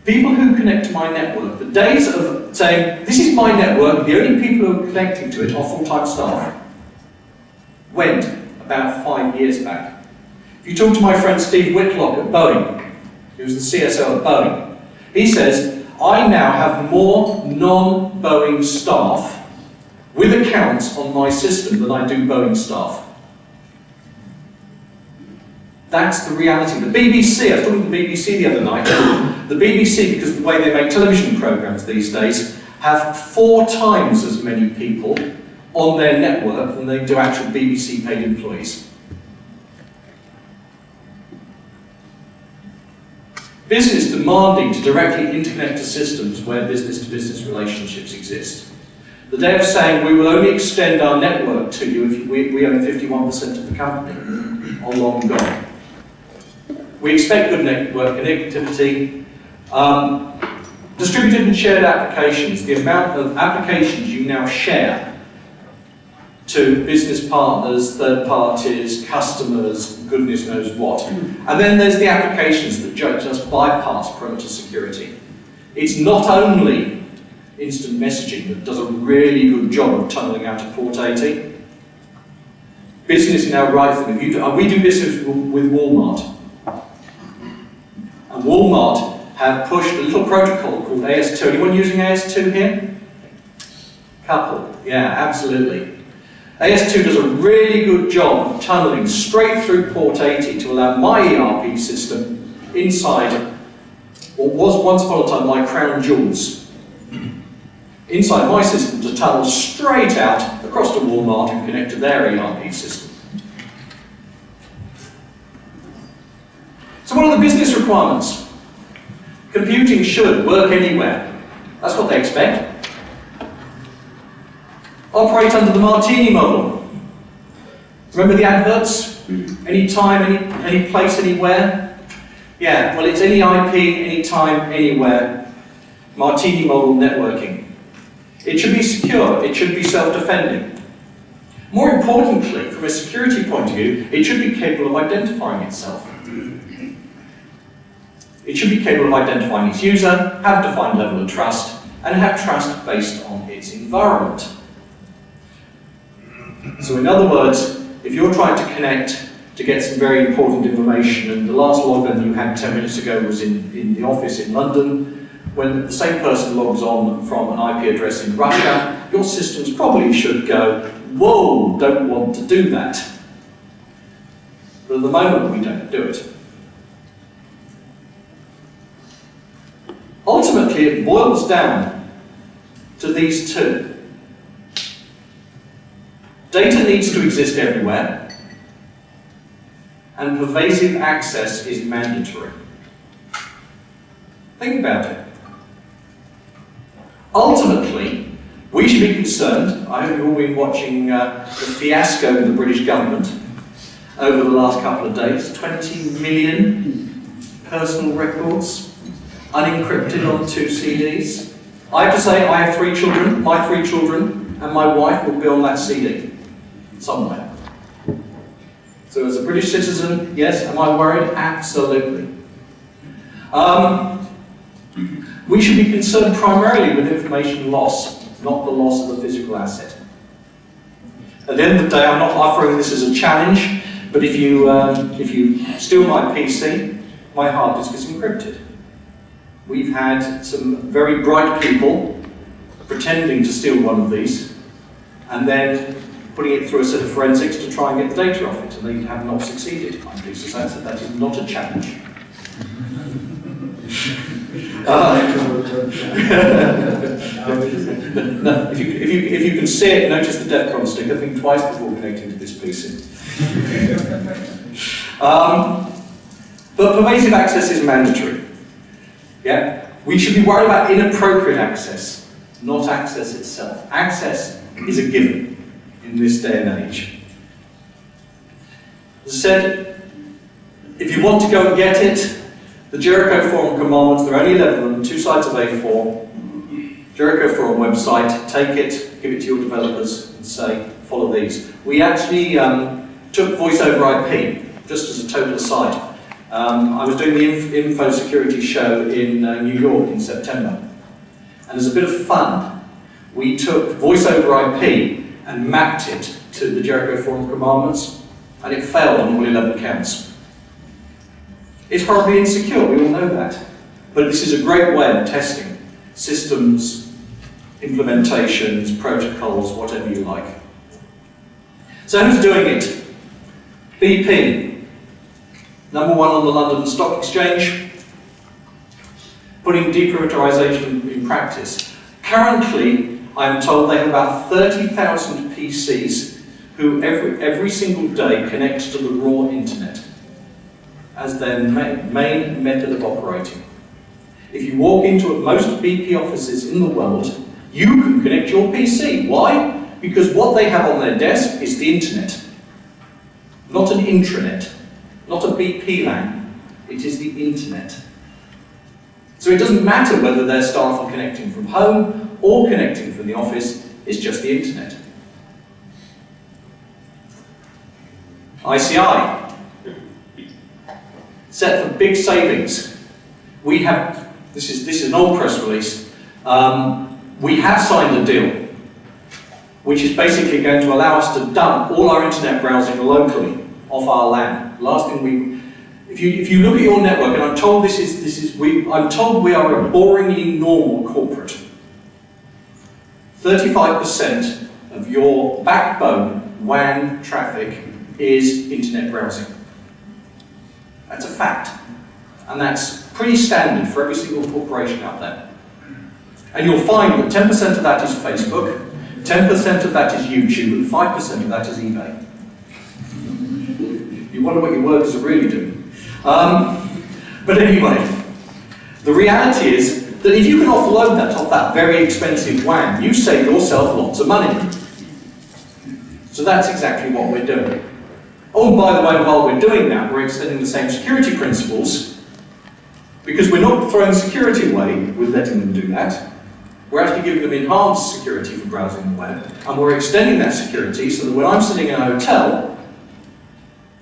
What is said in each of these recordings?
People who connect to my network, the days of saying, this is my network, the only people who are connecting to it are full-time staff, went about 5 years back. If you talk to my friend Steve Whitlock at Boeing, who's the CSO at Boeing, he says, I now have more non-Boeing staff with accounts on my system than I do Boeing staff. That's the reality. The BBC, I was talking to the BBC the other night, the BBC, because of the way they make television programmes these days, have 4 times as many people on their network than they do actual BBC paid employees. Business demanding to directly interconnect to systems where business-to-business relationships exist. The day of saying we will only extend our network to you if we own 51% of the company are long gone. We expect good network connectivity. Distributed and shared applications, the amount of applications you now share to business partners, third parties, customers, goodness knows what. And then there's the applications that just bypass perimeter security. It's not only instant messaging that does a really good job of tunneling out of port 80. Business now writes them. We do business with Walmart. And Walmart have pushed a little protocol called AS2. Anyone using AS2 here? Couple. Yeah, absolutely. AS2 does a really good job of tunneling straight through port 80 to allow my ERP system inside what was once upon a time my crown jewels. Inside my system to tunnel straight out across to Walmart and connect to their ERP system. So what are the business requirements? Computing should work anywhere. That's what they expect. Operate under the Martini model. Remember the adverts? Anytime, any place, anywhere? Yeah, well it's any IP, anytime, anywhere. Martini model networking. It should be secure, it should be self-defending. More importantly, from a security point of view, it should be capable of identifying itself. It should be capable of identifying its user, have a defined level of trust, and have trust based on its environment. So in other words, if you're trying to connect to get some very important information, and the last login you had 10 minutes ago was in the office in London, when the same person logs on from an IP address in Russia, your systems probably should go, whoa, don't want to do that. But at the moment we don't do it. Ultimately, it boils down to these two. Data needs to exist everywhere, and pervasive access is mandatory. Think about it. Ultimately, we should be concerned, I hope you've all been watching the fiasco of the British government over the last couple of days, 20 million personal records unencrypted on 2 CDs. I have to say, I have 3 children, my 3 children, and my wife will be on that CD, somewhere. So as a British citizen, yes, am I worried? Absolutely. We should be concerned primarily with information loss, not the loss of the physical asset. At the end of the day, I'm not offering this as a challenge, but if you steal my PC, my hard disk is encrypted. We've had some very bright people pretending to steal one of these and then putting it through a set of forensics to try and get the data off it, and they have not succeeded. I'm pleased to say that that is not a challenge. No, if you can see it, notice the DEFCON sticker, think twice before connecting to this PC. But pervasive access is mandatory. Yeah? We should be worried about inappropriate access, not access itself. Access is a given in this day and age. As I said, if you want to go and get it, the Jericho Forum commandments, there are only 11 of them, 2 sides of A4. Jericho Forum website, take it, give it to your developers and say, follow these. We actually took voice over IP, just as a total aside. I was doing the Info Security show in New York in September. And as a bit of fun, we took voice over IP and mapped it to the Jericho Forum commandments, and it failed on all 11 counts. It's horribly insecure, we all know that. But this is a great way of testing systems, implementations, protocols, whatever you like. So who's doing it? BP, number one on the London Stock Exchange, putting deperimeterization in practice. Currently, I'm told they have about 30,000 PCs who every single day connect to the raw internet as their main method of operating. If you walk into most BP offices in the world, you can connect your PC. Why? Because what they have on their desk is the internet. Not an intranet, not a BP LAN. It is the internet. So it doesn't matter whether their staff are connecting from home or connecting from the office, it's just the internet. ICI, set for big savings. We have, this is an old press release, we have signed a deal which is basically going to allow us to dump all our internet browsing locally off our LAN. Last thing if you look at your network, and I'm told I'm told we are a boringly normal corporate. 35% of your backbone WAN traffic is internet browsing. That's a fact. And that's pretty standard for every single corporation out there. And you'll find that 10% of that is Facebook, 10% of that is YouTube, and 5% of that is eBay. You wonder what your workers are really doing. But anyway, the reality is that if you can offload that off that very expensive WAN, you save yourself lots of money. So that's exactly what we're doing. Oh, and by the way, while we're doing that, we're extending the same security principles, because we're not throwing security away with letting them do that. We're actually giving them enhanced security for browsing the web, and we're extending that security so that when I'm sitting in a hotel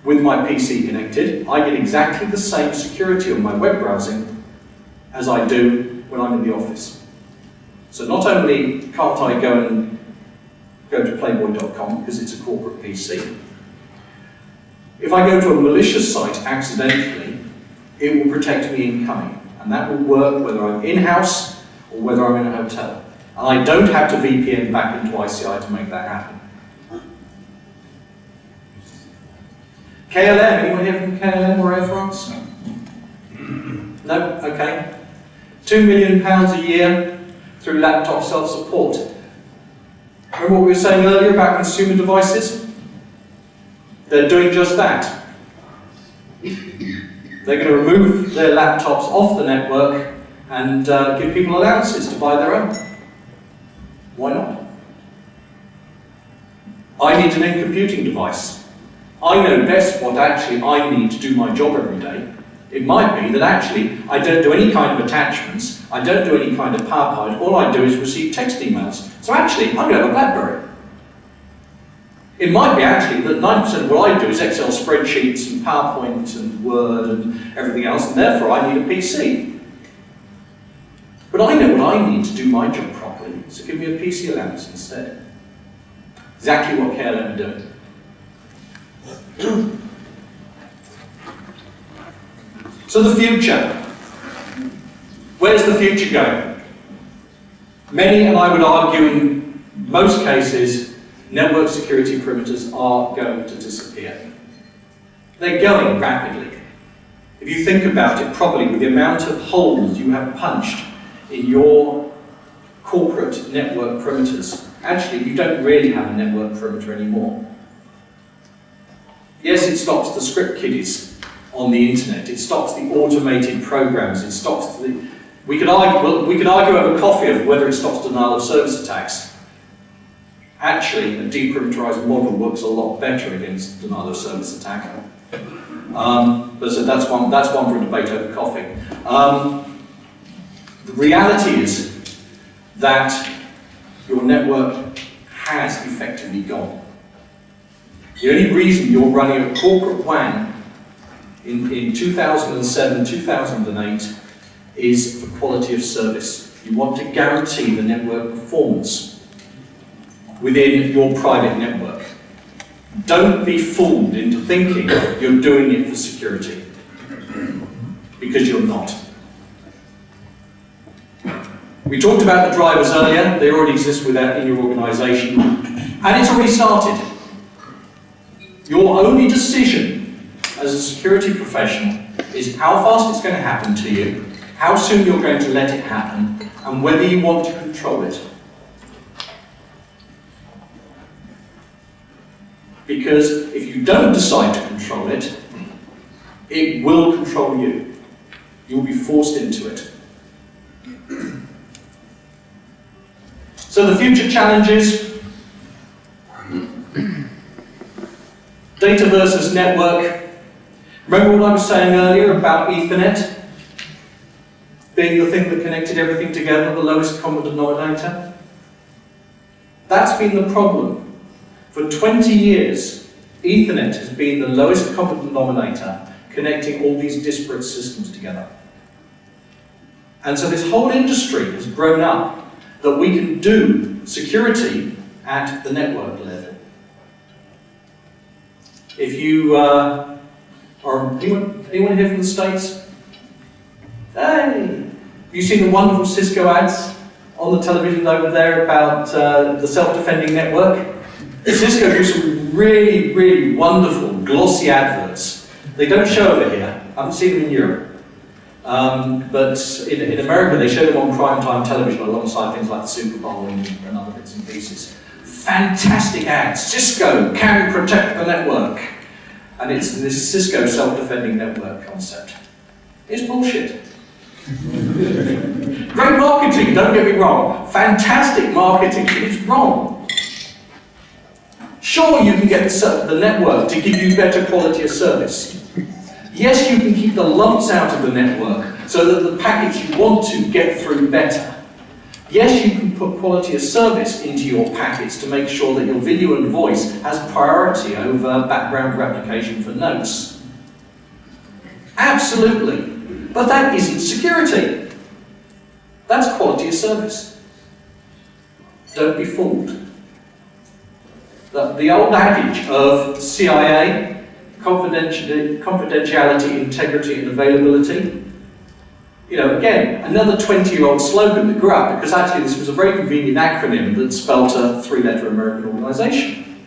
with my PC connected, I get exactly the same security on my web browsing as I do when I'm in the office. So not only can't I go to playboy.com because it's a corporate PC, if I go to a malicious site accidentally, it will protect me incoming, and that will work whether I'm in-house or whether I'm in a hotel. And I don't have to VPN back into ICI to make that happen. KLM, anyone here from KLM or Air France? No? Okay. £2 million a year through laptop self-support. Remember what we were saying earlier about consumer devices? They're doing just that. They're going to remove their laptops off the network and give people allowances to buy their own. Why not? I need an in-computing device. I know best what actually I need to do my job every day. It might be that actually I don't do any kind of attachments, I don't do any kind of PowerPoint, all I do is receive text emails. So actually, I'm going to have a BlackBerry. It might be actually that 90% of what I do is Excel spreadsheets and PowerPoint and Word and everything else, and therefore I need a PC. But I know what I need to do my job properly, so give me a PC allowance instead. Exactly what KLM are doing. So the future. Where's the future going? Many, and I would argue in most cases, network security perimeters are going to disappear. They're going rapidly. If you think about it properly, with the amount of holes you have punched in your corporate network perimeters, actually you don't really have a network perimeter anymore. Yes, it stops the script kiddies on the internet, it stops the automated programs, it stops the... We could argue over coffee of whether it stops denial of service attacks. Actually, a deperimeterized model works a lot better against denial of service attack. But so that's one for a debate over coffee. The reality is that your network has effectively gone. The only reason you're running a corporate WAN in 2007, 2008 is for quality of service. You want to guarantee the network performance within your private network. Don't be fooled into thinking you're doing it for security, because you're not. We talked about the drivers earlier. They already exist in your organisation, and it's already started. Your only decision as a security professional is how fast it's going to happen to you, how soon you're going to let it happen, and whether you want to control it. Because if you don't decide to control it, it will control you. You'll be forced into it. So the future challenges: data versus network. Remember what I was saying earlier about Ethernet being the thing that connected everything together, the lowest common denominator? That's been the problem. For 20 years, Ethernet has been the lowest common denominator connecting all these disparate systems together. And so this whole industry has grown up that we can do security at the network level. If you anyone here from the States? Hey! Have you seen the wonderful Cisco ads on the television over there about the self-defending network? Cisco do some really, really wonderful glossy adverts. They don't show over here. I haven't seen them in Europe. But in America, they show them on primetime television alongside things like the Super Bowl and other bits and pieces. Fantastic ads. Cisco can protect the network. And it's this Cisco self-defending network concept. It's bullshit. Great marketing, don't get me wrong. Fantastic marketing, but it's wrong. Sure, you can get the network to give you better quality of service. Yes, you can keep the lumps out of the network so that the packets you want to get through better. Yes, you can put quality of service into your packets to make sure that your video and voice has priority over background replication for notes. Absolutely. But that isn't security. That's quality of service. Don't be fooled. The old adage of CIA, confidentiality, integrity, and availability. You know, again, another 20-year-old slogan that grew up because actually this was a very convenient acronym that spelt a three-letter American organization.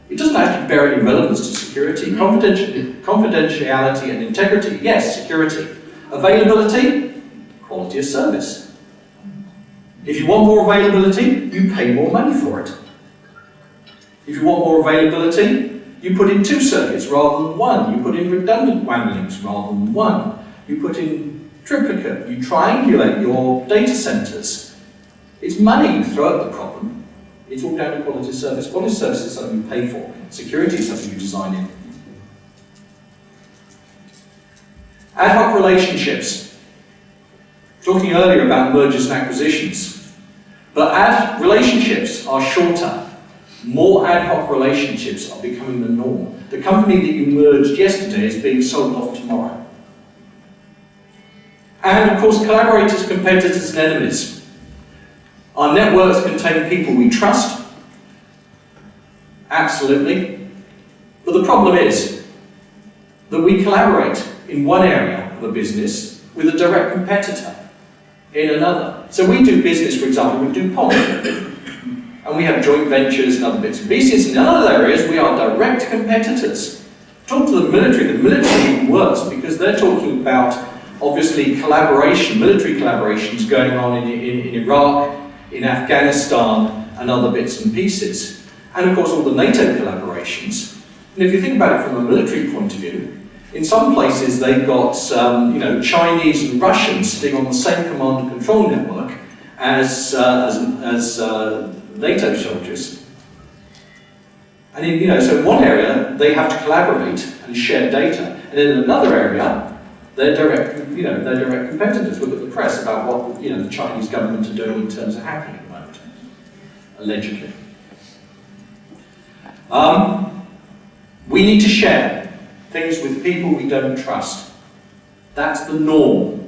It doesn't actually bear any relevance to security. Confidentiality and integrity, yes, security. Availability, quality of service. If you want more availability, you pay more money for it. If you want more availability, you put in 2 circuits rather than 1. You put in redundant WAN links rather than 1. You put in triplicate. You triangulate your data centers. It's money you throw at the problem. It's all down to quality of service. Quality of service is something you pay for. Security is something you design in. Ad hoc relationships. Talking earlier about mergers and acquisitions. But relationships are shorter. More ad hoc relationships are becoming the norm. The company that you merged yesterday is being sold off tomorrow. And of course, collaborators, competitors, and enemies. Our networks contain people we trust. Absolutely. But the problem is that we collaborate in one area of a business with a direct competitor in another. So we do business, for example, with DuPont. And we have joint ventures and other bits and pieces. In other areas, we are direct competitors. Talk to the military. The military even works because they're talking about, obviously, collaboration, military collaborations going on in Iraq, in Afghanistan, and other bits and pieces. And of course, all the NATO collaborations. And if you think about it from a military point of view, in some places they've got Chinese and Russians sitting on the same command and control network as NATO soldiers. And so in one area, they have to collaborate and share data. And in another area, they're direct competitors. Look at the press about what the Chinese government are doing in terms of hacking at the moment, allegedly. We need to share. things with people we don't trust. That's the norm.